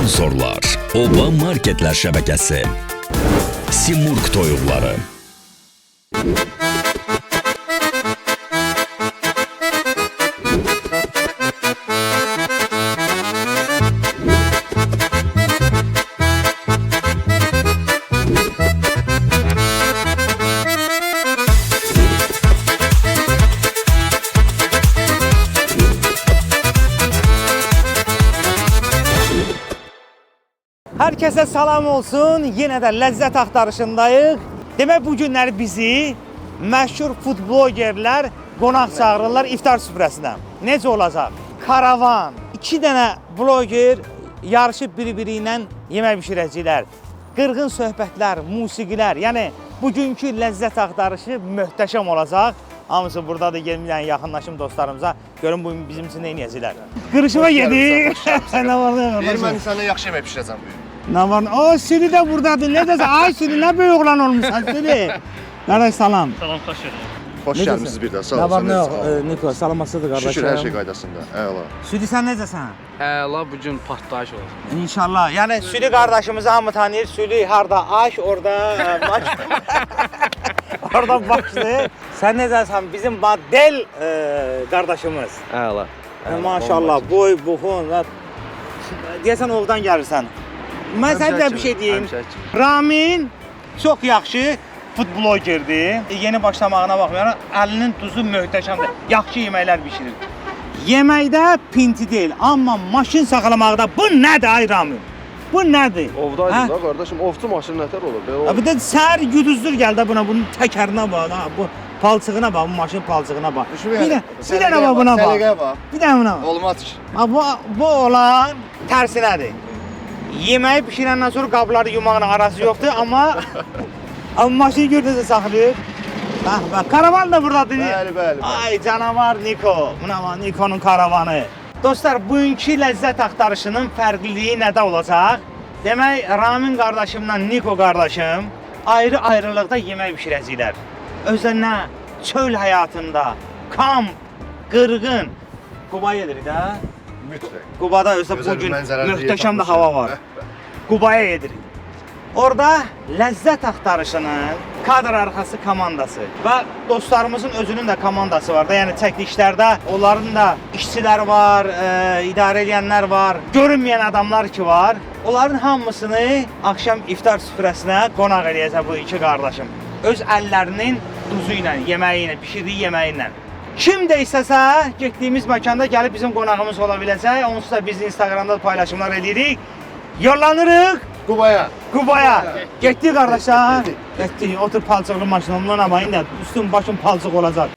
Sponsorlar Oba Marketlər şəbəkəsi, Simurq toyuqları. Herkese salam olsun. Yine de lezzet axtarışındayıq. Demək bu günləri bizi məşhur food blogerlər qonaq çağırırlar iftar süfrəsinə. Necə olacaq? Karavan. 2 dənə bloger yarışıb biri-biri ilə yemək bişirəcəklər. Qırğın söhbətlər, musiqilər. Yəni bugünkü lezzet axtarışı möhtəşəm olacaq. Hamısı buradadır. Gəlin yaxınlaşım dostlarımıza. Görün bu bizim üçün nə edəcəklər. Qırışıma yedik. Nə var nə var? Deyir mən sənə yaxşı yemək bişirəcəm bu gün. Nə var? O Sülü də buradadır. Nə desə? Ay Sülü nə böyük oğlan olmuşsan Sülü. Qardaş salam. Salam, xoş gəldiniz. Xoş gəlmisiniz bir də. Sağ ol. Nə var nə yox? Niko salamatçıdır qardaşım. Şükür hər şey qaydasında. Əla. Sülü sən necəsən? Əla, bu gün partlayış olacaq. İnşallah. Yəni Sülü qardaşımızı hamı tanıyır. Sülü harda aş, orada maç. Orada başlı. Sən necəsən? Bizim model qardaşımız. Əla. Maşallah, boy, buxun. Deyəsən ovdan gəlirsən. Mən sənə də bir şey deyim. Ramin çox yaxşı food blogerdir. Yeni başlamağına baxmayaraq əlinin duzu möhtəşəmdir. Yaxşı yeməklər bişirir. Yeməkdə pinti deyil, amma maşın saxlamaqda bu nədir ay Ramin? Bu nədir? Ovdaydım da qardaşım. Ovçu maşını nətər olur? Bir də səhər güdüzdür gəldi buna, bunun təkərinə bax, bu palçığına bax, bu maşın palçığına bax. Bir dənə bax buna bax. Bir dənə buna bax. Olmaz. Bu olan tərsinədir. Yeməyi bişirəndən sonra qabları yumağın arası yoxdur, amma maşını gördüyünüzdə saxlayır. Bax, karavan da buradadır. Bəli. Ay canavar Niko. Buna bax, Niko'nun karavanı. Dostlar, bugünkü lezzet axtarışının fərqliliyi nədə olacaq? Demək, Ramin qardaşımla Niko qardaşım ayrı-ayrılıqda yemək bişirəcəklər. Özünə çöl həyatında, kamp, qırğın. Qubaya edirik də. Mütləq. Qubada özdə bugün möhtəşəm də hava var. Qubaya edirik. Orada lezzet axtarışının kadr arxası komandası və dostlarımızın özünün də komandası var da, yəni çəkilişlərdə onların da işçilər var, idarə edənlər var, görünməyən adamlar ki var. Onların hamısını axşam iftar süfrəsinə qonaq eləyəcək bu iki qardaşım. Öz əllərinin duzu ilə, yeməyi ilə, pişirdiyi yeməyi ilə. Kim də istəsə, getdiyimiz məkanda gəlib bizim qonağımız ola biləcək. Onsuz da biz Instagramda paylaşımlar edirik. Yollanırıq Qubaya. Getdik qardaşlar. Getdik. Otur palçıqlı maşınımdan ama indi üstün başın palçıq olacaq.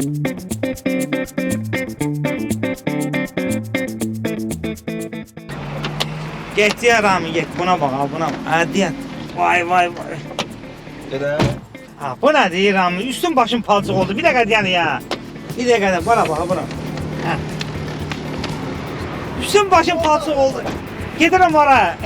Getdik Rami, get. Buna bax, buna bax. Ədiyyət. Vay. Gedə. Ha, bu nədir Rami? Üstün başın palçıq oldu. Bir dəqiqə deyəni ya. Bir dəqiqə, bana bax, buna. Hə. Üstün başın palçıq oldu. Gedirəm ora.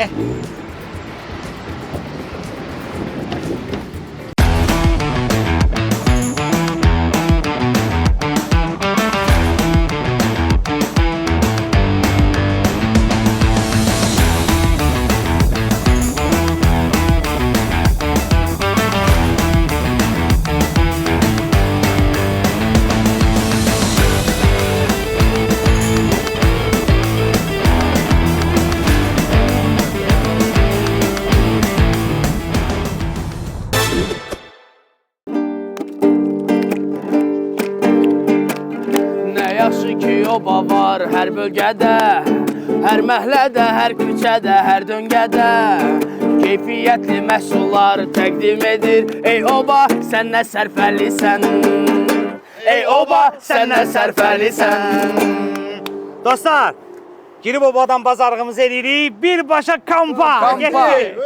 Yaxşı ki oba var hər bölgədə, hər məhəllədə, hər küçədə, hər döngədə keyfiyyətli məhsullar təqdim edir. Ey oba, sən nə sərfəlisən? Ey oba, sən nə sərfəlisən? Dostlar, girib obadan bazarlığımızı edirik, birbaşa kampa. Getdik.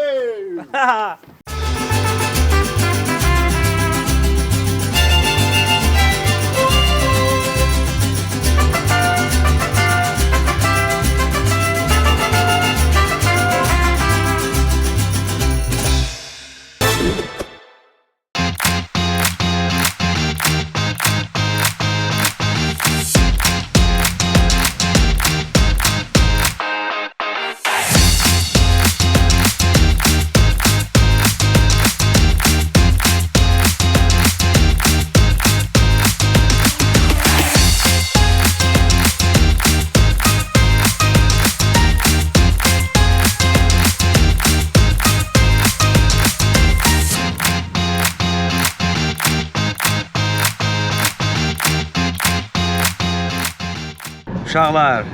Uşaqlar,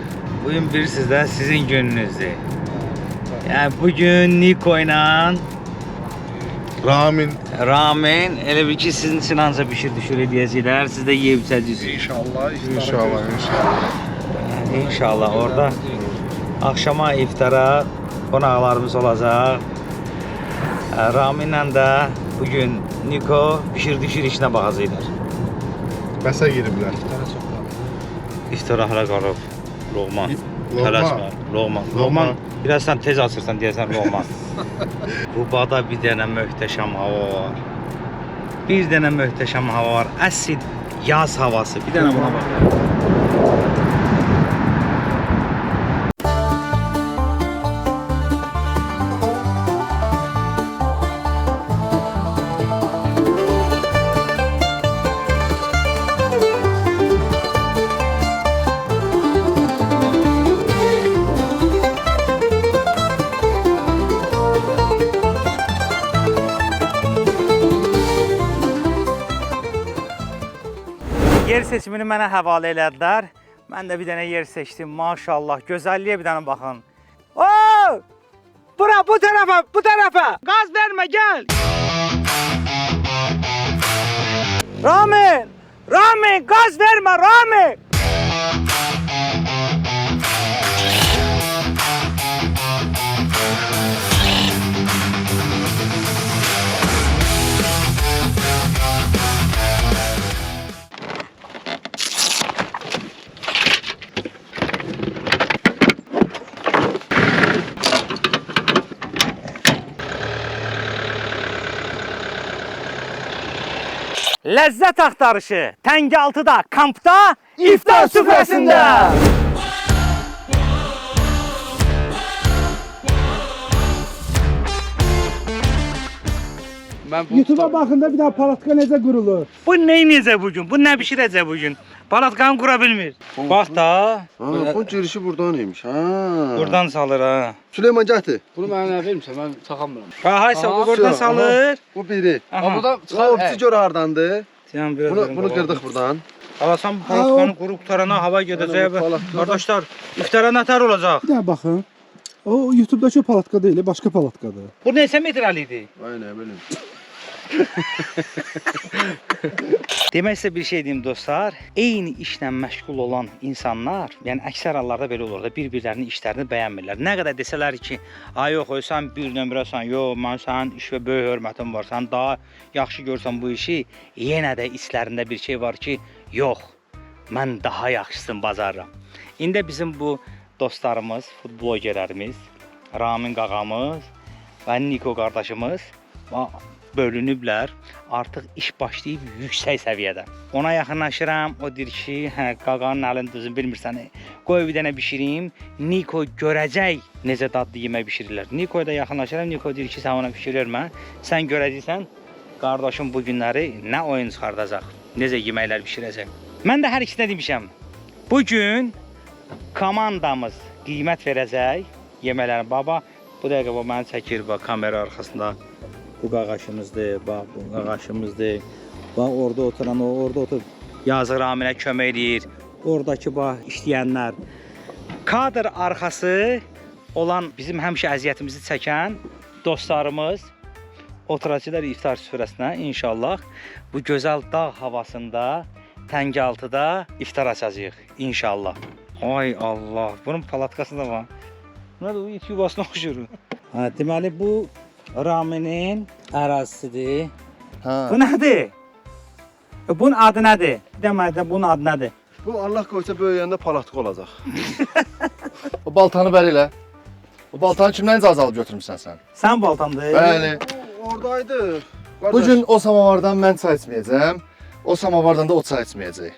bugün bilirsiniz də sizin gününüzdür. Yəni bugün Niko ilə Ramin elə bir ki sizin için ancaq bir şey düşür edəcəklər. Siz də yeyib içəcəksiniz. İnşallah orada akşama iftara qonaqlarımız olacaq. Raminlə də bugün Niko pişir işinə baxacaqlar. Bəsə giriblər. İftara hələ qalıb. Loğman. Tələsmə. Loğman. Birazdan tez açırsan deyəsən Loğman. Qubada bir dənə möhtəşəm hava var. Bir dənə möhtəşəm hava var. Əsl yaz havası. Bir dənə buna bax. Yer seçimini mənə həvalə elədilər. Mən də bir dənə yer seçdim. Maşallah, gözəlliyə bir dənə baxın. Oo! Bura, bu tərəfə. Qaz vermə, gəl. Ramin, qaz vermə, Ramin. Ləzzət axtarışı Təngəaltıda, kampda, iftar süfrəsində. YouTube'a baxın da bir daha palatka necə qurulur. Bu necə bugün? Bu nə bişirəcək bugün? Palatkanı qura bilmir. Bax da. Bu girişi buradan imiş. Buradan salır ha. Süleyman gətir. Bunu mənə vermirsən, mən taxamıram. Haysa bu buradan salır. Bu biri. Bu da O bizi gör hardandır. Sen biraz Bunu qırdıq buradan. Alasan bu palatkanı quru qutarana hava gedəcək. Qardaşlar, iftara nətər olacaq? Bir daha baxın. O YouTube'dakı palatka deyil, başqa palatkadır. Bu neçə metrəlidir? Ay nə bilim. Demək sizə bir şey deyim dostlar. Eyni işlə məşğul olan insanlar, yəni əksər hallarda belə olur da, bir-birlərinin işlərini bəyənmirlər. Nə qədər desələr ki, ay yox, sən bir nömrəsən, yox, mən sənin iş və böyük hörmətim var, sən daha yaxşı görsən bu işi, yenə də işlərində bir şey var ki, yox, mən daha yaxşısını bacarıram. İndi bizim bu dostlarımız, futbolgerlərimiz, Ramin qağamız və Niko qardaşımız bölünüblər. Artıq iş başlayıb yüksək səviyyədə. Ona yaxınlaşıram, o deyir ki, qağanın əlini düzün bilmirsən, qoy bir dənə bişireyim. Niko görəcək necə dadlı yemək bişirirlər. Nikoya da yaxınlaşıram, Niko deyir ki, sən ona bişirirmə. Sən görəcəksən, qardaşım bu günləri nə oyun çıxardacaq, necə yeməklər bişirəcək. Mən də hər ikisinə demişəm. Bugün komandamız qiymət verəcək yeməklərin. Baba, bu dəqiqə bu məni çəkir, bax, kamera arxasında. Bu qağaşımızdır, bax, bu qağaşımızdır. Bax, orada oturan, o orada otur. Yazıq Raminə kömək edir. Oradakı bax, işləyənlər. Kadr arxası olan bizim həmişə əziyyətimizi çəkən dostlarımız oturacaqlar iftar süfrəsinə inşallah. Bu gözəl dağ havasında Təngəaltıda iftar açacağıq inşallah. Ay Allah, bunun palatkası da var. Nədir bu it yuvasına oxşur? Deməli bu Raminin ərazisidir. Bu nədir? Bunun adı nədir? Deməli bunun adı nədir? Bu Allah qoysa böyüyəndə palatka olacaq. O baltanı ver elə. O baltanı kimdən icazə alıb götürmüsən sən? Sən baltandır. Bəli. Oradaydı. Bu gün o samavardan mən çay içməyəcəm. O samavardan da o çay içməyəcək.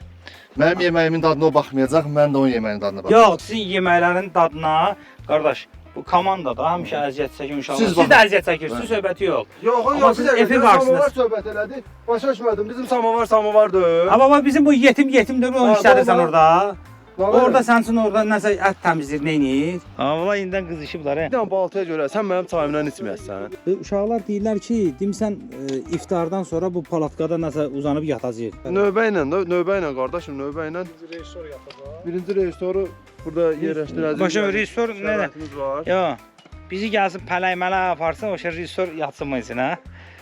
Mənim yeməyimin dadına o baxmayacaq, mən də onun yeməyinin dadına baxacağam. Yox, sizin yeməklərin dadına, qardaş, bu komandada həmişə əziyyət çəkin inşallah. Siz Siz də əziyyət çəkirsiniz, söhbəti yox. Yox, Amma siz efir qarşısınız. Samavar söhbət elədi. Başa düşmədim. Bizim samavardır. Amma bizim bu yetimdir, onu işlədirsən orada. Orada sənin üçün orada nəsə ət təmizləyir, nə edir? Valla indidən qızışıblar. Bir dənə baltaya görə sən mənim çayımdan içməyəsən. Uşaqlar deyirlər ki, demirsən iftardan sonra bu palatkada nəsə uzanıb yatacaq. Növbə ilə qardaşım, növbə ilə. Birinci rejissoru burada yerləşdirəcəyik. Başa rejissor nə? var. Yox. Bizi gəlsin pələk-mələ aparsın, o rejissor yatsın mı üçün, hə?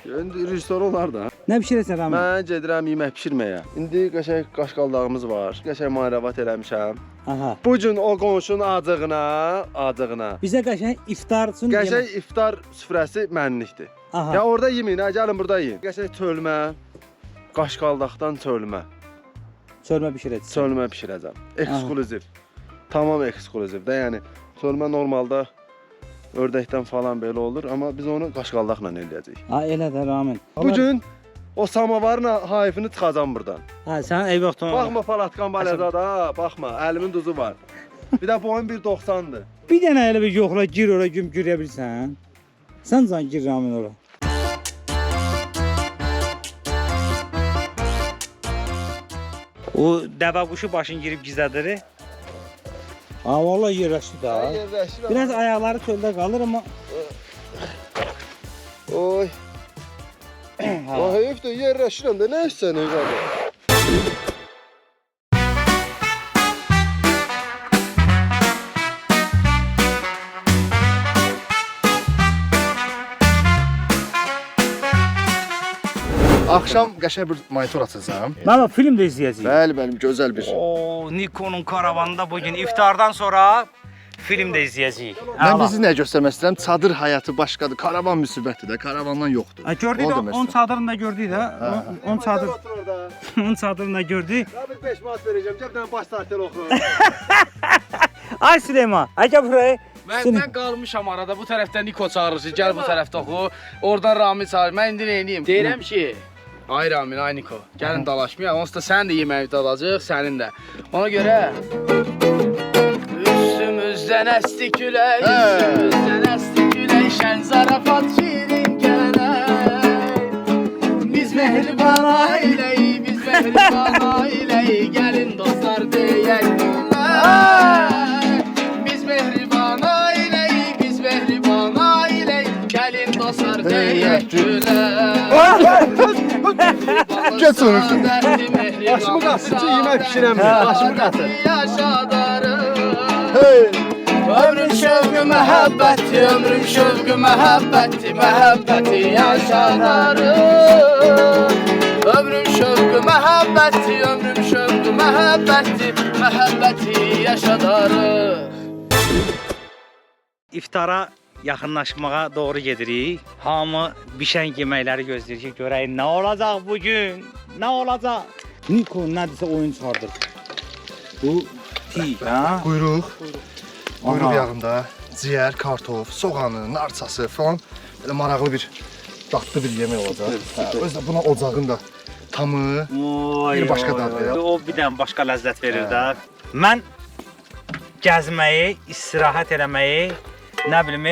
İndi rejissor olar da. Nə bişirəsən Ramin? Mən gedirəm yemək bişirməyə. İndi qəşəng qaşqaldağımız var. Qəşəng marəvat eləmişəm. Aha. Bu gün o qonşunun acığına. Bizə qəşəng iftar üçün Qəşəng iftar süfrəsi mənlikdir. Aha. Ya orada yeməyin, ha, gəlin burada yeyin. Qəşəng çölmə, qaşqaldaqdan çölmə. çölmə bişirəcəksən. Çölmə bişirəcəm. Eksklüziv. Tamam eksklüziv də, yəni çölmə normalda ördəkdən falan belə olur, amma biz onu qaşqaldaqla eləyəcəyik. Ha, elə də Ramin. Bu gün o samavarın hayfını çıxacam buradan. Ha, sən eyvə oxtun. Baxma palatkan balazada, ha, baxma, əlimin duzu var. Bir də boyun 1.90-dır. Bir dənə elə bir yoxla gir ora güm girə bilsən. Sən can gir Ramin ora. O dəvə quşu başını girib gizlədir. Ha, valla yerləşdi də. Biraz ayaqları çöldə qalır amma Oy. O heyifdir, yerləşirəm də, nə istəyən evladı? Axşam qəşəng bir monitor açacağam. Mən film də izləyəcəyik. Bəli, gözəl bir. O Nikonun karavanında bugün iftardan sonra film də izləyəcəyik. Mən bizi nə göstərmək istəyirəm? Çadır həyatı başqadır. Karavan müsibətidir də, karavandan yoxdur. Gördük də, onun çadırını da gördük də. Onun çadır, Otur orada. onun çadırını da gördük. Ya bir 5 manat verəcəm, gəl bir dənə baş tartel oxu. Ay Süleyman, gəl buraya. Məndən qalmışam arada, bu tərəfdən Niko çağırırsın, gəl bu tərəfdə oxu. Oradan Rami çağır. Mən indi nə edeyim? Deyirəm ki, ay Ramin, ay Niko, gəlin dalaşmayaq. Onsuz da sənin də yeməyi dadacaq, sənin də. Ona görə üstümüzdən əsdi külək, üstümüzdən əsdi külək, şən zarafat şirin gələk. Biz mehriban ailəyik, biz mehriban ailəyik, gəlin dostlar deyək gülər. Biz mehriban ailəyik, biz mehriban ailəyik, gəlin dostlar deyək gülər. Geç sorursun. Başımı qatır ki, yemək pişirəmir. Başımı qatır. Ömrüm şövqü məhəbbəti, ömrüm şövqü məhəbbəti, məhəbbəti yaşadarım. Ömrüm şövqü məhəbbəti, ömrüm şövqü məhəbbəti, məhəbbəti yaşadarım. İftara yaxınlaşmağa doğru gedirik. Hamı bişən yeməkləri gözləyir ki, görək nə olacaq bugün? Nə olacaq? Niko nədirsə oyun çıxardır. Bu pi, ha? Quyruq. Quyruq yağında ciyər, kartof, soğanı, narçası falan belə maraqlı bir dadlı bir yemək olacaq. Özdə buna ocağın da tamı bir başqa dad verir. O bir dənə başqa ləzzət verir də. Mən gəzməyi, istirahət eləməyi, nə bilim,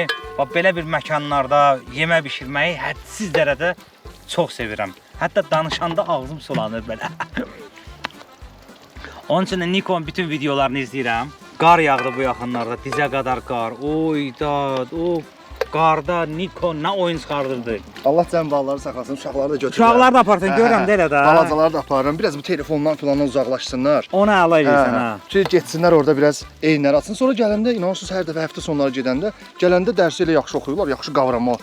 belə bir məkanlarda yemək bişirməyi hədsiz dərəcədə çox sevirəm. Hətta danışanda ağzım sulanır belə. Onun üçün də Nikonun bütün videolarını izləyirəm. Qar yağdı bu yaxınlarda, dizə qədər qar. Oy dad, o qarda Nikon nə oyun çıxardırdı. Allah cəmbalları saxlasın, uşaqları da götürürəm. Uşaqları da aparsan, görürəm də elə də. Balacaları da aparıram. Biraz bu telefondan filandan uzaqlaşsınlar. Ona əla edirsən ha. Ki getsinlər orada biraz eyinlər atsın. Sonra gələndə inanırsınız hər dəfə həftə sonları gedəndə, gələndə dərsi elə yaxşı oxuyurlar, yaxşı qavrama.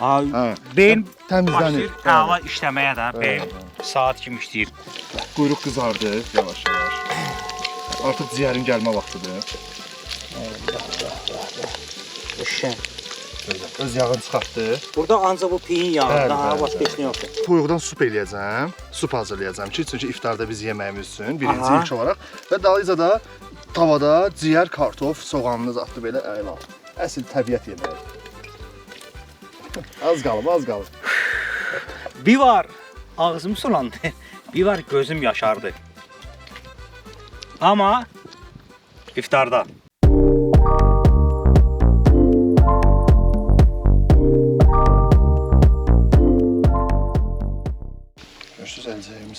Beyin təmizlənir. Əla işləməyə də beyin. Saat kimi işləyir. Quyruq qızardı yavaş-yavaş. Artıq ciyərin gəlmə vaxtıdır. Şən. Öz yağını çıxartdı. Burada ancaq bu piyin yağı, daha başqa heç nə yoxdur. Toyuqdan sup eləyəcəm. Sup hazırlayacağım ki, çünki iftarda biz yeməyimiz üçün birinci ilk olaraq və dalıyca da tavada ciyər, kartof, soğanlı zadlı belə əla. Əsl təbiət yeməyi. Az qalıb, az qalıb. Bir var ağzım sulandı. Bir var gözüm yaşardı. Amma iftarda. Görürsünüz əlcəyimiz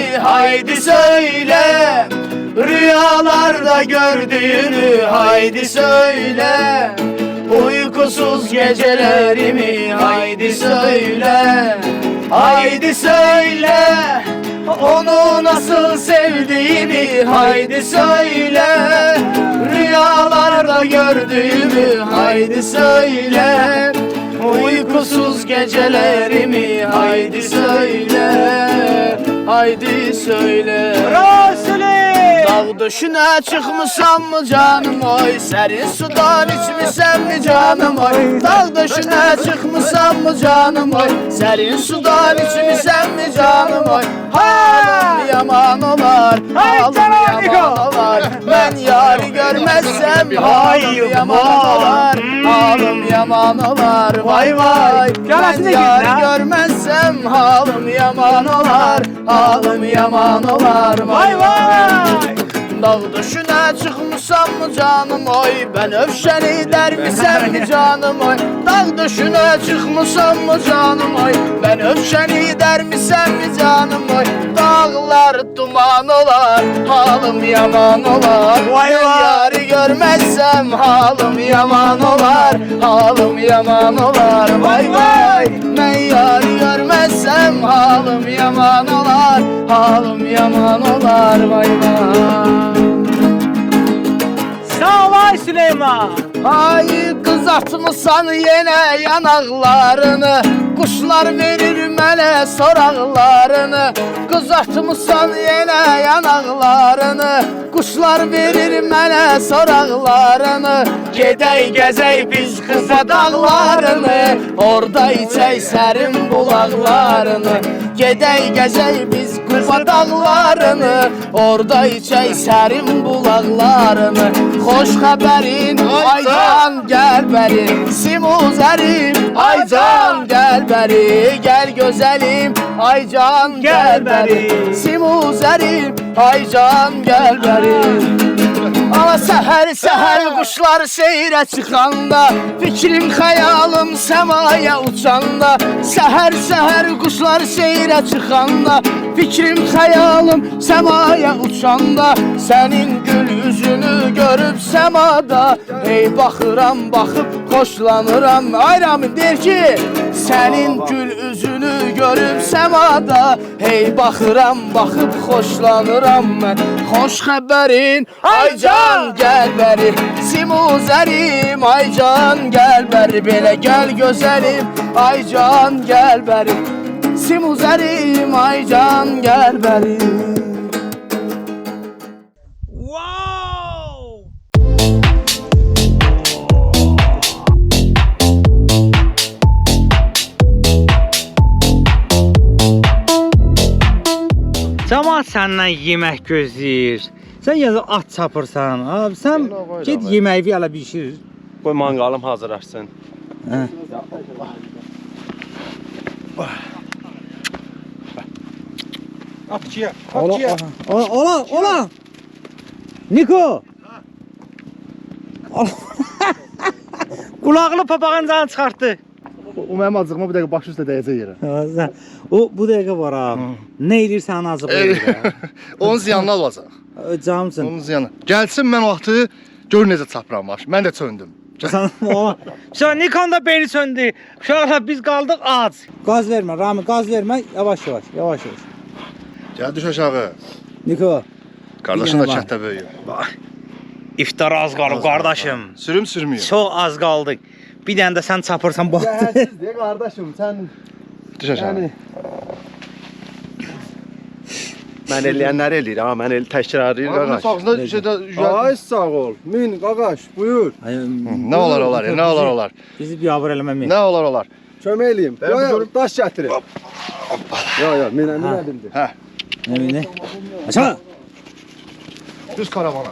haydi söyle. Rüyalarda gördüğünü haydi söyle. Uykusuz gecelerimi haydi söyle. Haydi söyle. Onu nasıl sevdiğimi haydi söyle. Rüyalarda gördüğümü haydi söyle. Uykusuz gecelerimi haydi söyle. Haydi söyle. Dağ döşüne çıkmışam mı canım oy? Serin sudan içmişem mi canım oy? Dağ döşüne çıkmışam mı canım oy? Serin sudan içmişem mi canım oy? Halım yaman olar, halım yaman olar. Ben yari görmezsem halım yaman olar, halım yaman olar. Vay vay, ben yari görmezsem halım yaman olar, halım yaman olar. Vay vay. Dağ döşüne çıkmışam mı canım oy? Ben öfşeni dermisem mi canım oy? Dağ döşüne çıkmışam mı canım oy? Ben öfşeni dermisem mi canım oy? Dağlar duman olar, halım yaman olar. Ben yari görmezsem halım yaman olar, halım yaman olar. Vay vay, ben yari görmezsem halım halım yaman olar, halım yaman olar vay vay. Sağ ol ay Süleyman. Ay qızartmısan yenə yanaqlarını, quşlar verir mənə soraqlarını. Qızartmısan yenə yanaqlarını, quşlar verir mənə soraqlarını. Gedək gəzək biz Xıza dağlarını, orada içək sərin bulaqlarını. Gedək gəzək biz Quba dağlarını, orada içək sərin bulaqlarını. Xoş xəbərin ay can gəl bəri, Simuzərim ay can gəl bəri. Gəl gözəlim ay can gəl bəri, Simuzərim ay can gəl bəri. Ala səhər-səhər quşlar seyrə çıxanda, fikrim, xəyalım səmaya uçanda. Səhər-səhər quşlar seyrə çıxanda, fikrim, xəyalım səmaya uçanda. Sənin gül üzünü görüb səmada, hey baxıram, baxıb xoşlanıram. Ay Ramin deyir ki, sənin gül üzünü görüb səmada, hey baxıram, baxıb xoşlanıram mən. Xoş xəbərin ay can gəl bəri, Simuzərim ay can gəl bəri. Belə gəl gözəlim ay can gəl bəri, Simuzərim ay can gəl bəri. Camaat səndən yemək gözləyir. Sən yazı at çapırsan. Abi sən get yeməyi bir ala bişir. Qoy manqalım hazırlaşsın. Atçıya. Ola. Niko. Qulaqlı papağancanı çıxartdı. O mənim acığıma bir dəqiqə baş üstə dəyəcək yerə. O bu dəqiqə var ha. Nə edirsən azıq. Onun ziyanı olacaq. Camsın. Onun ziyanı. Gəlsin mən o vaxtı gör necə çapıram var. Mən də çöndüm. Sən Nikon da beni söndü. Uşaqlar biz qaldıq ac. Gaz vermə Rami, gaz vermə. Yavaş. Gəl düş aşağı. Niko. Qardaşın da kətdə böyüyür. İftar az qalıb qardaşım. Sürüm sürmüyor. Çox az qaldıq. Bir dənə də sən çapırsan bax. Deyə qardaşım, sən Düş aşağı. mən eləyənləri eləyir, amma mən təkrarlayır Bunun qaqaş. sağında şeydə Ay sağ ol. Min qaqaş, buyur. nə olar, nə olar. Bizi biabır eləmə. Nə olar. Kömək eləyim. Yo, daş gətirin. Yo, minə bildi. Hə. Nə? Aşağı. Düz karavana.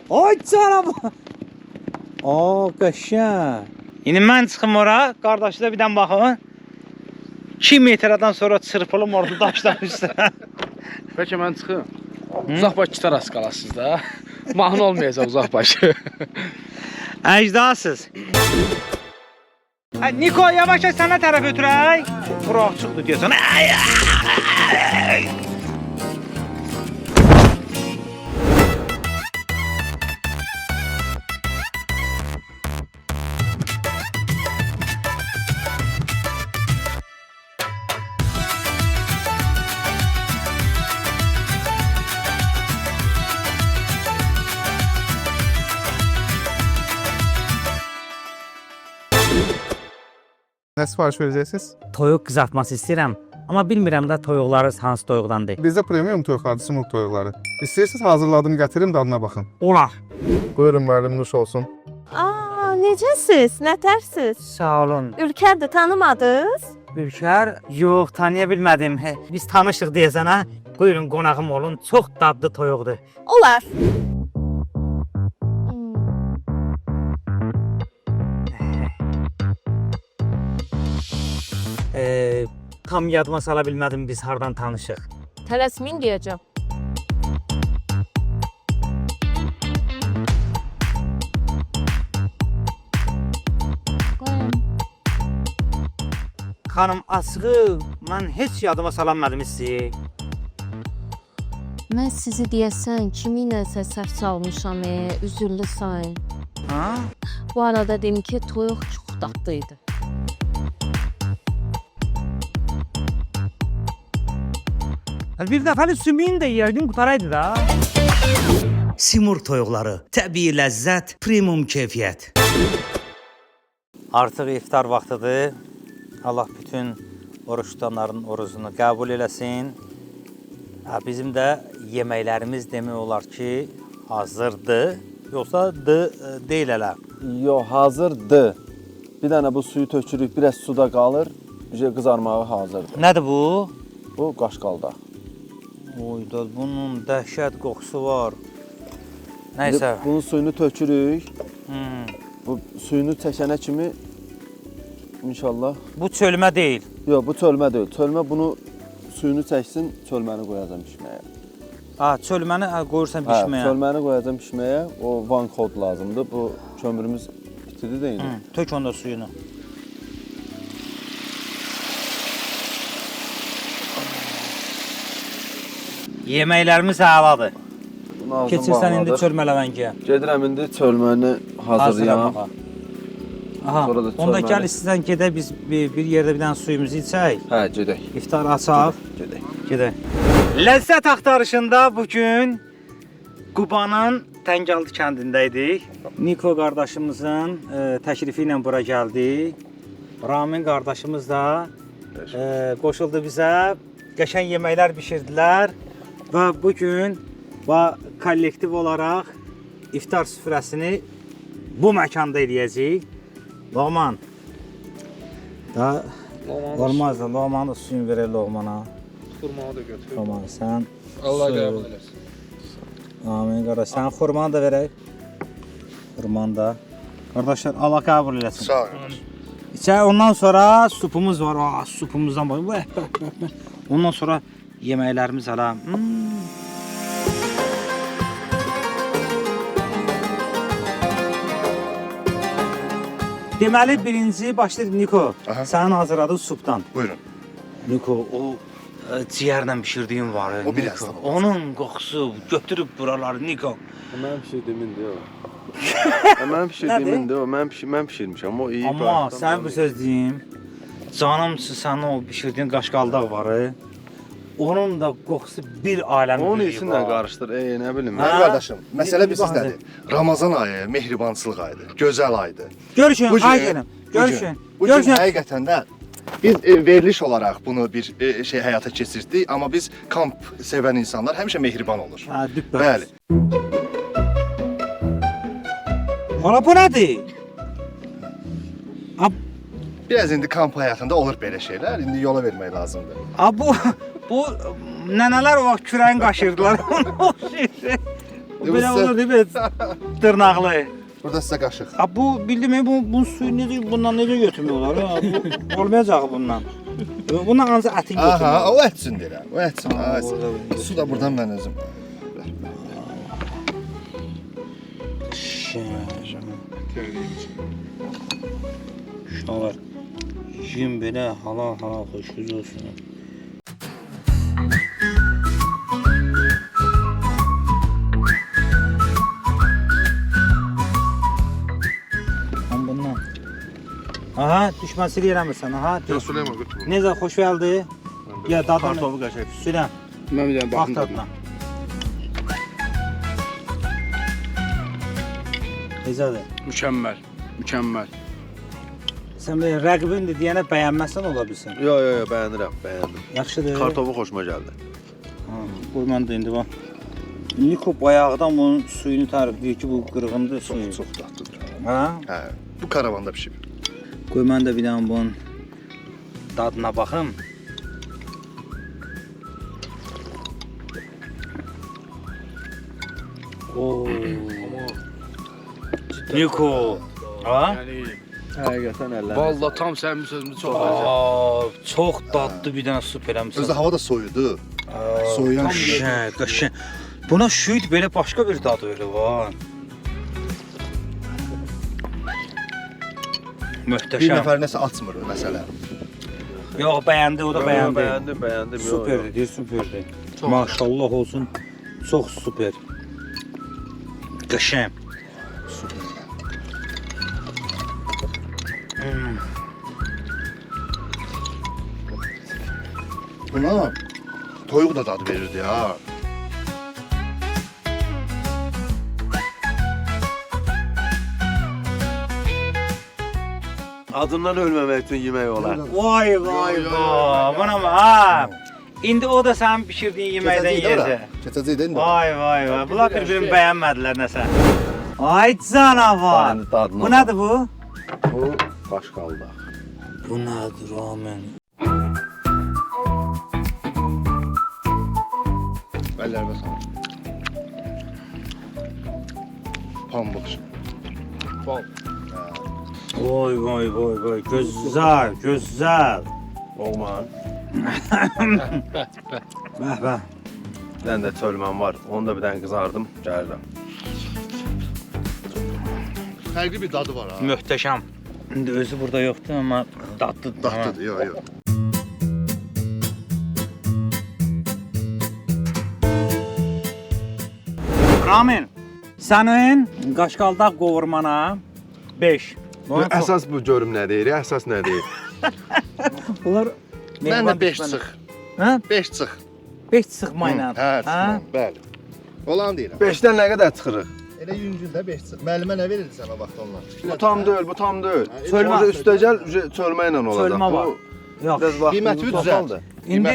Ay canım. Qəşəng. İndi mən çıxım ora, qardaşı da bir dən baxın. 2 metrdən sonra çırpılım orada daşların üstünə. Bəlkə mən çıxım. Uzaq baş gitar az qalasınız da. Mahnı olmayacaq uzaq başı. Əcdasız. Niko, yavaş sənə tərəf ötürək. Quraq çıxdı deyəsən. Nə sifariş verəcəksiniz? Toyuq qızartması istəyirəm, amma bilmirəm də toyuqları hansı toyuqdandır. Bizdə premium toyuqlardır, sımıq toyuqları. İstəyirsiniz hazırladım, gətirim dadına baxın. Olar. Buyurun müəllim, nuş olsun. Necəsiz? Nətərsiz? Sağ olun. Ülkərdir, tanımadınız? Ülkər, yox, tanıya bilmədim. Biz tanışıq deyəsən ha. Buyurun, qonağım olun. Çox dadlı toyuqdur. Olar. Tam yadıma sala bilmədim biz hardan tanışıq. Tələsmin deyəcəm. Xanım Asğı, mən heç yadıma salanmadım sizi. Mən sizi deyəsən kiminləsə səhv salmışam, üzürlü sayın. Ha? Bu arada deyim ki, toyuq çox dadlıydı. Bir dəfəlik sümüyünü də yeyərdin, qutaraydı da. Simurq toyuqları, təbii ləzzət, premium keyfiyyət. Artıq iftar vaxtıdır. Allah bütün oruç tutanların orucunu qəbul eləsin. Bizim də yeməklərimiz demək olar ki, hazırdır. Yoxsa deyil hələ. Yox, hazırdır. Bir dənə bu suyu tökürük, biraz suda qalır. Qızarmağı hazırdır. Nədir bu? Bu qaşqaldaq. Oyda bunun dəhşət qoxusu var. Nəysə. Bunun suyunu tökürük. Bu suyunu çəkənə kimi inşallah. Bu çölmə deyil. Yox, bu çölmə deyil. Çölmə bunu suyunu çəksin, çölməni qoyacam pişməyə. Çölməni qoyursan pişməyə. Çölməni qoyacam pişməyə. O van kod lazımdır. Bu kömürümüz bitirdi də indi. Tök onda suyunu. Yeməklərimiz əladır. Keçirsən indi çölmələvəngiyə. Gedirəm indi çölməni hazırlayam. Aha, onda gəl istəyirsən gedək biz bir yerdə bir dənə suyumuzu içək. Hə, gedək. İftar açaq. Gedək. Ləzzət axtarışında bugün Qubanın Təngəlli kəndindəydik. Niko qardaşımızın təklifi ilə bura gəldik. Ramin qardaşımız da qoşuldu bizə. Qəşəng yeməklər bişirdilər və bugün kollektiv olaraq iftar süfrəsini bu məkanda eləyəcəyik. Loğman. Olmaz da, loğmanı suyun verək loğmana. Xurmanı da götür. Loğman, sən Allah qəbul eləsin. Amin qardaş, sən xurmanı da verək. Xurmanı da. Qardaşlar, Allah qəbul eləsin. Sağ ol. İçək, ondan sonra supumuz var. Supumuzdan bax. Ondan sonra yeməklərimiz hələ. Deməli, birinci başlayır Niko. Sənin hazırladığın supdan. Buyurun. Niko, o ciyərlə bişirdiyin var. O biraz da. Onun qoxusu götürüb buraları Niko. Mənim pişirdiyimindir o. Mənim pişirdiyimindir o. Mən pişirmişəm. O iyi. Amma sən bu söz deyim. Canımçı sənin o bişirdiyin qaşqaldaq var. Onun da qoxusu bir aləmi onun biliyi içində qarışdır. Nə bilim. Mənim qardaşım, məsələ bilirsiniz nədir? Ramazan ayı mehribançılıq ayıdır, gözəl ayıdır. Görüşün, ay gəlin. Görüşün. Bu gün həqiqətən də biz veriliş olaraq bunu bir həyata keçirdik, amma biz kamp sevən insanlar həmişə mehriban olur. Bəli. Hala bu nədir? Biraz indi kamp həyatında olur belə şeylər, indi yola vermək lazımdır. Bu nənələr o vaxt kürəyin qaşırdılar. Belə olur değil mi? Dırnaqlı. Burada sizə qaşıq. Bu bildim bu suyu necə bundan necə götürmək olar? Bu olmayacaq bundan. Bundan ancaq əti götürmək. Aha, o ət üçün deyirəm. O ət üçün. Su da buradan mən özüm. Şalar. Yiyin belə halal xoşgüz olsun. Bundan. Aha, düşməsini eləmirsən. Aha. Necə xoş gəldi? Ya dadını. Kartofu qəşəng. Süləm. Mən bir dənə baxım dadına. Necədir? Mükəmməl. Sən belə rəqibindir deyənə bəyənməsən ola bilsin. Yox, bəyəndim. Yaxşıdır. Kartofu xoşuma gəldi. Qoy mən də indi bax. Niko bayaqdan bunun suyunu tərifləyir ki, bu qırğındır suyu. Çox dadlıdır. Hə? Bu karavanda pişib. Qoy mən də bir dənə bunun dadına baxım. Niko. Ha? Həqiqətən əllər. Vallahi tam sənin sözünü çox əzəl. Çox dadlı bir dənə sup eləmişsən. Özü hava da soyudu. Soyuyan qəşəng. Buna şüyd belə başqa bir dad verir var. Möhtəşəm. Bir nəfər nəsə açmır məsələ. Yox, bəyəndi, o da bəyəndi. Bəyəndim. Superdir, superdir. Maşallah olsun. Çox super. Qəşəng. Buna Toyuq da dadı verirdi ya. Adından ölməmək üçün yemək olar. Vay vay vay. Bana mı? Ha. İndi o da sənin pişirdiyin yeməkdən yeyəcək. Keçəcəkdən də. Vay vay vay. Bunlar bir-birini bəyənmədilər nəsə. Ay canavar. Bu nədir bu? Bu qaşqaldaq. Bu nədir Ramin? Əllərimə sağ. Pambıq. Vay vay vay vay. Gözəl, gözəl. Oğman. Bəh bəh. Bir dənə də çölməm var. Onu da bir dənə qızardım. Gəlirəm. Fərqli bir dadı var ha. Möhtəşəm. İndi özü burada yoxdur amma dadlıdır. Dadlıdır, yox, yox. Ramin, sənin qaşqaldaq qovurmana 5. Əsas bu görüm nə deyir? Əsas nə deyir? Bunlar Mən də 5 çıx. Hə? 5 çıx. 5 sıxmayla. Hə, çıxma, bəli. Olan deyirəm. 5-dən nə qədər çıxırıq? Elə yüngüldə 5 çıx. Müəllimə nə verirdi sənə vaxt onlar? Bu tam deyil, bu tam deyil. Çölmə. Orada üstəgəl çölmə ilə olacaq. Çölmə var. Yox. Biraz vaxtımız Qiyməti düzəlt. topaldır. İndi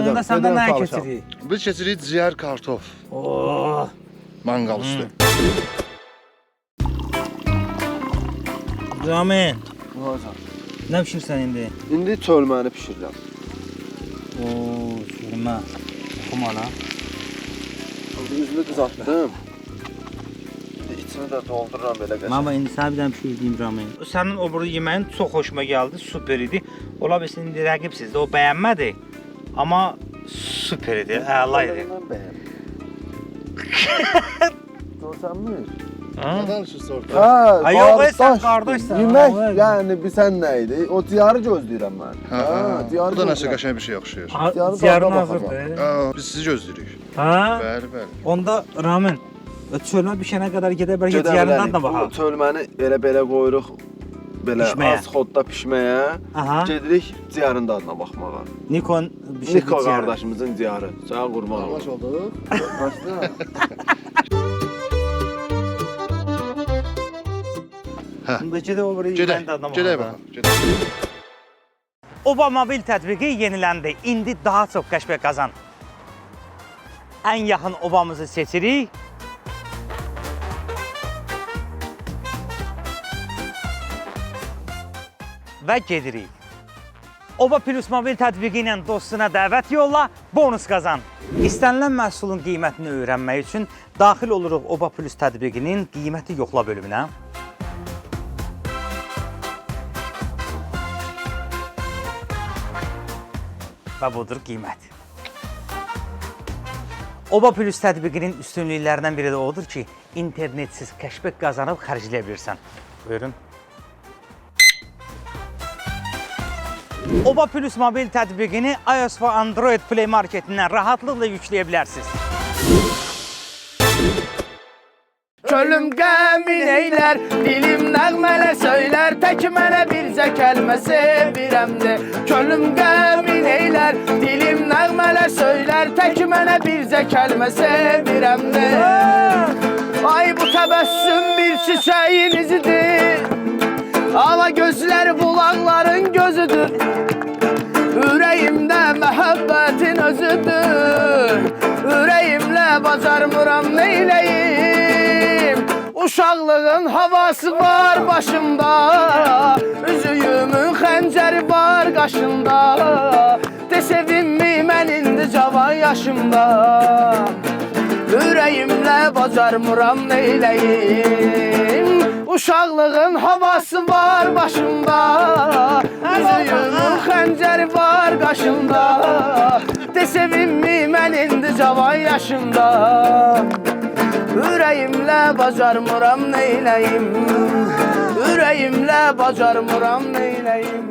onda səndə nə keçirik? Biz keçirik ciyər kartof. Oh. Manqal üstü. Ramin, nə bişirsən indi? İndi çölməni bişirirəm. Oo, çölmə. Xumana. Üzünü qızartdım. İçini də doldururam belə qəşəng. Mama indi sənə bir dənə bir şey deyim Ramin. Sənin o burada yeməyin çox xoşuma gəldi, super idi. Ola bilsin indi rəqibsizdir, o bəyənmədi. Amma super idi, əla idi. Mən bəyəndim. Görsənmi? Nə danışırsa orada? Ay yox, sən qardaşsan. Yemək, yəni sən nə idi? O diyarı gözləyirəm mən. Hə, diyarı bu da nəsə qəşəng bir şey oxşayır. Ziyarın hazırdır. Biz sizi gözləyirik. Hə? Bəli, bəli. Onda Ramin, çölmə bişənə qədər gedə bəlkə ciyərindən də baxaq. Bu çölməni belə qoyuruq belə Pişməyə. az xodda pişməyə. Aha. Gedirik ciyarın dadına baxmağa. Nikon bişirdi Niko ciyəri. qardaşımızın diyarı. Sağ qurban olsun. Baş olduq. Başla. Bunda gedə o biri Gedək, yeməyin dadına gedək baxaq. baxaq. Gedək. Oba mobil tətbiqi yeniləndi. İndi daha çox kəşfiyyat qazan. Ən yaxın obamızı seçirik. Və gedirik. Oba Plus mobil tətbiqi ilə dostuna dəvət yolla, bonus qazan. İstənilən məhsulun qiymətini öyrənmək üçün daxil oluruq Oba Plus tətbiqinin qiyməti yoxla bölümünə. Və budur qiymət. Oba Plus tətbiqinin üstünlüklərindən biri də odur ki, internetsiz kəşfiyyat qazanıb xərcləyə bilirsən. Buyurun. Oba Plus mobil tətbiqini iOS və Android Play Marketindən rahatlıqla yükləyə bilərsiniz. Könlüm qəmin eylər, dilim nəğmələ söylər, tək mənə bircə kəlmə sevirəmdir. Könlüm qəmin eylər, dilim nəğmələ söylər, tək mənə bircə kəlmə sevirəmdir. Ay bu təbəssüm bir çiçəyin izidir, ala gözlər bulaqların gözüdür. Ürəyimdə məhəbbətin özüdür, ürəyimlə bacarmıram neyləyim. Uşaqlığın havası var başımda, üzüyümün xəncəri var qaşımda. De sevinmi mən indi cavan yaşımda, ürəyimlə bacarmıram neyləyim. Uşaqlığın havası var başımda, üzüyümün xəncəri var qaşımda. De sevinmi mən indi cavan yaşımda, ürəyimlə bacarmıram neyləyim. Ürəyimlə bacarmıram neyləyim.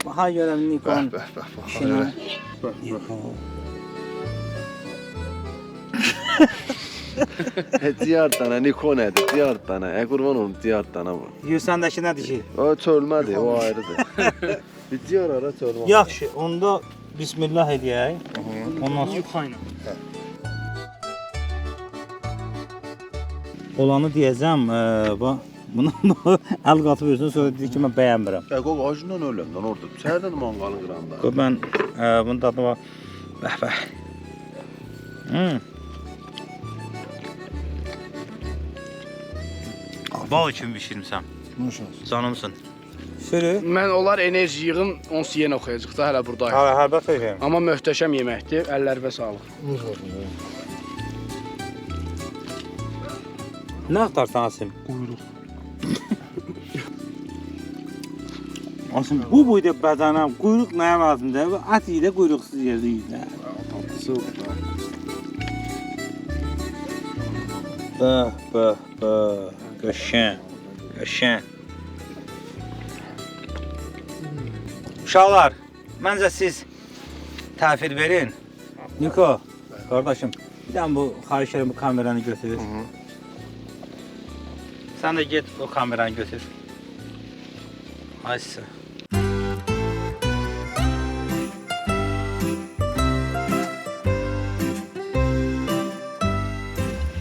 Baxa görəm Nikon. Bəh, bəh, bəh. Ciyar dana, Niko nədir? Ciyar dana. Qurban olum ciyar dana bu. Yüzəndəki nədir ki? O çölmədir, o ayrıdır. Bir ciyar ara çölmə. Yaxşı, onda bismillah edək. Ondan sonra Yuxayla. olanı deyəcəm, bax bunu əl qatıb özünə sonra deyir ki, mən bəyənmirəm. Qoq acından öləndən orada. Səhərdən manqalın qıranda. Qoy mən bunun dadına bax. Bəh. Bal kimi bişirmişəm. Canımsın. Sürü. Mən onlar enerji yığım, onsuz yenə oxuyacaq da hələ buradayıq. Əlbəttə ki. Amma möhtəşəm yeməkdir. Əllərinizə sağlıq. Nə axtarsan Asim? Quyruq. Asim, bu boyda bədənəm, quyruq nəyə lazımdır? At ilə quyruqsuz yerdə yiyir. Bəh. Qəşəng. Uşaqlar, məncə siz təhvil verin. Niko, qardaşım, bir dənə bu xahiş edirəm bu kameranı götür. Sən də get o kameranı götür. Aysa.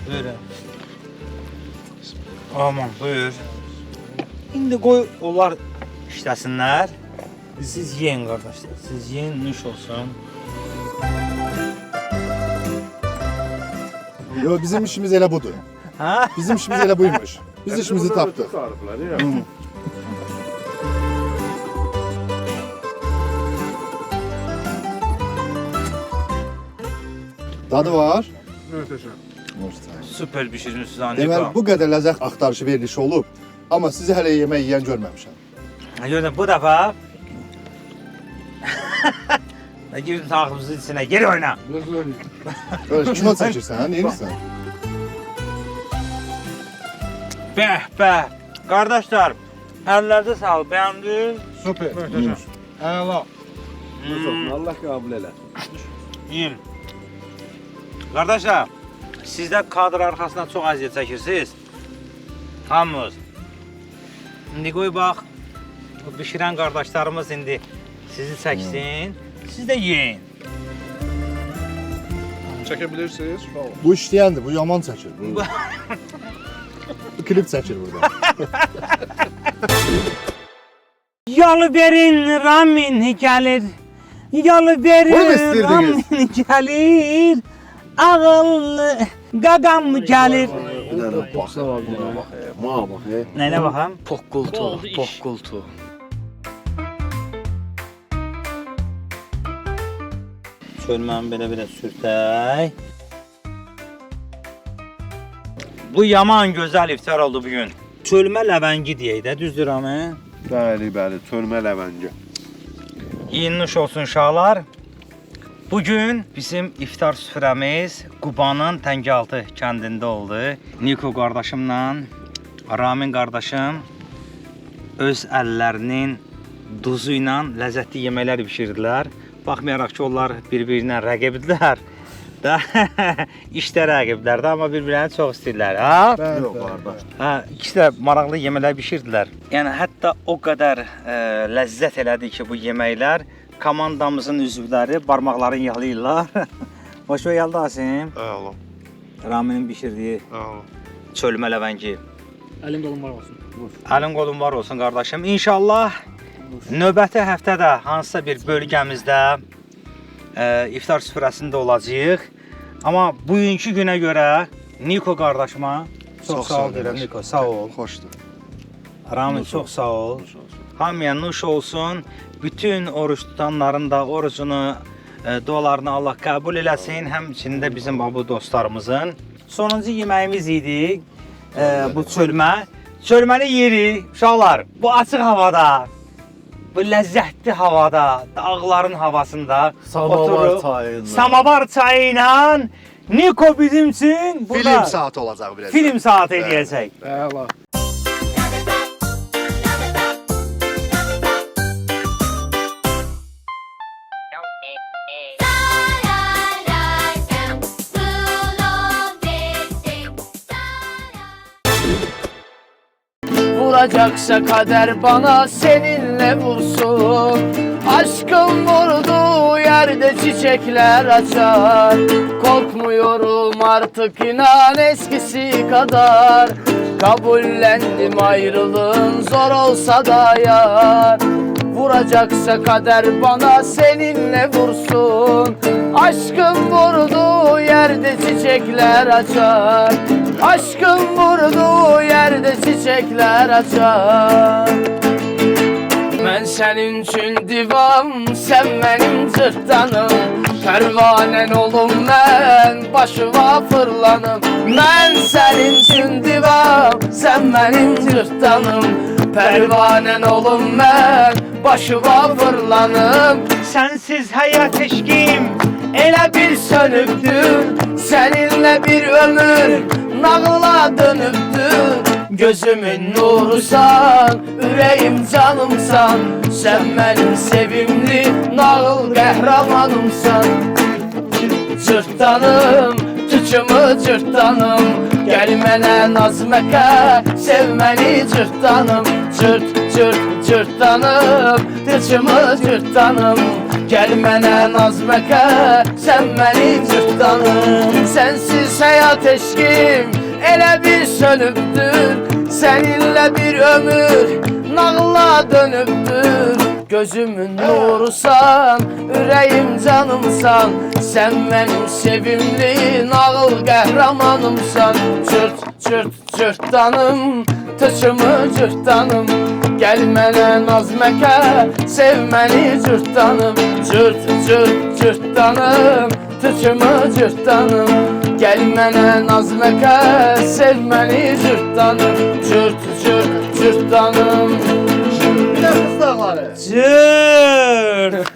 Buyurun. Aman, buyur. İndi qoy onlar işləsinlər. Siz yiyin qardaşlar. Siz yiyin, nuş olsun. Yo, bizim işimiz elə budur. Ha? Bizim işimiz elə buymuş. Biz işimizi tapdıq. Dadı var. Süper pişirmişsiniz Niko. Deməli, bu qədər ləzzət axtarışı verilişi olub. Amma sizi hələ yemək yeyən görməmişəm. Gördün bu defa girdin takımımızın içine geri oyna. Öyle kino çəkirsən, ha? Neyirsən? Bəh. Kardeşler, əllərdə sağ ol. Beğendiniz? Süper. Əla. Allah qəbul elə. Yiyin. Kardeşler, siz de kadr arkasından çok əziyyət çəkirsiniz. Hamımız. İndi qoy bax, bu bişirən qardaşlarımız indi sizi çəksin, siz də yeyin. Çəkebilirsiniz. Bu işləyəndir, bu yaman çəkir. Bu klip çəkir burada. Yolu verin Ramin gəlir. Yolu Bunu mu verin istəyirdiniz? Ramin gəlir. Ağıllı qaqam gəlir. Bir dənə bax. Mağa bax. Nəyinə baxam? Poqqultu. Çölməni belə sürtək. Bu yaman gözəl iftar oldu bugün. Çölmə ləvəngi deyək də, düzdür Ramin? Bəli, çölmə ləvəngi. İyinmiş olsun uşaqlar. Bugün bizim iftar süfrəmiz Qubanın Təngəaltı kəndində oldu. Niko qardaşımla Ramin qardaşım öz əllərinin duzu ilə ləzzətli yeməklər bişirdilər. Baxmayaraq ki, onlar bir-birinə rəqibdilər. İşdə rəqiblərdir, amma bir-birini çox istəyirlər. Yox, qardaş. İkisi də maraqlı yeməklər bişirdilər. Yəni hətta o qədər ləzzət elədi ki, bu yeməklər komandamızın üzvləri barmaqlarını yağlayırlar. Hoş gəldi Asim. Əla. Raminin bişirdiyi çölmə ləvəngi. Əlin qolun var olsun. Əlin qolun var olsun qardaşım. İnşallah növbəti həftədə hansısa bir bölgəmizdə iftar süfrəsində olacağıq. Amma bugünkü günə görə Niko qardaşıma çox sağ ol deyirəm. Niko, sağ ol. Xoşdur. Ramin çox sağ ol. Hamıya nuş olsun. Bütün oruç tutanların da orucunu, dualarını Allah qəbul eləsin. Həmçinin də bizim bu dostlarımızın. Sonuncu yeməyimiz idi. Bu çölmə. Çölməni yeri, uşaqlar, bu açıq havada, bu ləzzətli havada, dağların havasında Samavar çayı ilə Niko bizim üçün burada Film saati olacaq biraz. Film saati eləyəcək. Əla. Vuracaksa kader bana seninle vursun. Aşkın vurduğu yerde çiçekler açar. Korkmuyorum artık inan eskisi kadar. Kabullendim ayrılığın zor olsa da yar. Vuracaksa kader bana seninle vursun. Aşkın vurduğu yerde çiçekler açar. Aşkın vurduğu yerde çiçekler açar. Ben senin için divam, sen benim cırtdanım. Pervanen olum ben, başıma fırlanım. Ben senin için divam, sen benim cırtdanım. Pervanen olum ben, başıma fırlanım. Sensiz hayat eşkim Elə bir sönübdür, seninle bir ömür nağıla dönübdür. Gözümün nurusan, ürəyim canımsan. Sen benim sevimli nağıl qəhrəmanımsan. Cırtdanım, tüçümü cırtdanım. Gel mənə naz məkə, sev məni cırtdanım. Cırt, cırt, cırtdanım, tüçümü cırtdanım. Gel mənə naz məkə, sen məni cırtdanım. Sensiz hayat eşkim elə bir sönübdür. Seninle bir ömür nağla dönübdür. Gözümün nurusan, ürəyim canımsan. Sen benim sevimli nağıl qəhrəmanımsan. Cırt, cırt, cırtdanım, tıçımı cırtdanım. Gel mənə naz məkə, sev məni cırtdanım. Cırt, cırt, cırtdanım, tıçımı cırtdanım. Gel mənə naz məkə, sev məni cırtdanım. Cırt, cırt, cırtdanım. Bir de kız dağları. Cırt.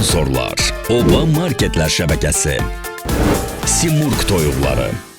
Sponsorlar Oba Marketlər şəbəkəsi. Simurq toyuqları.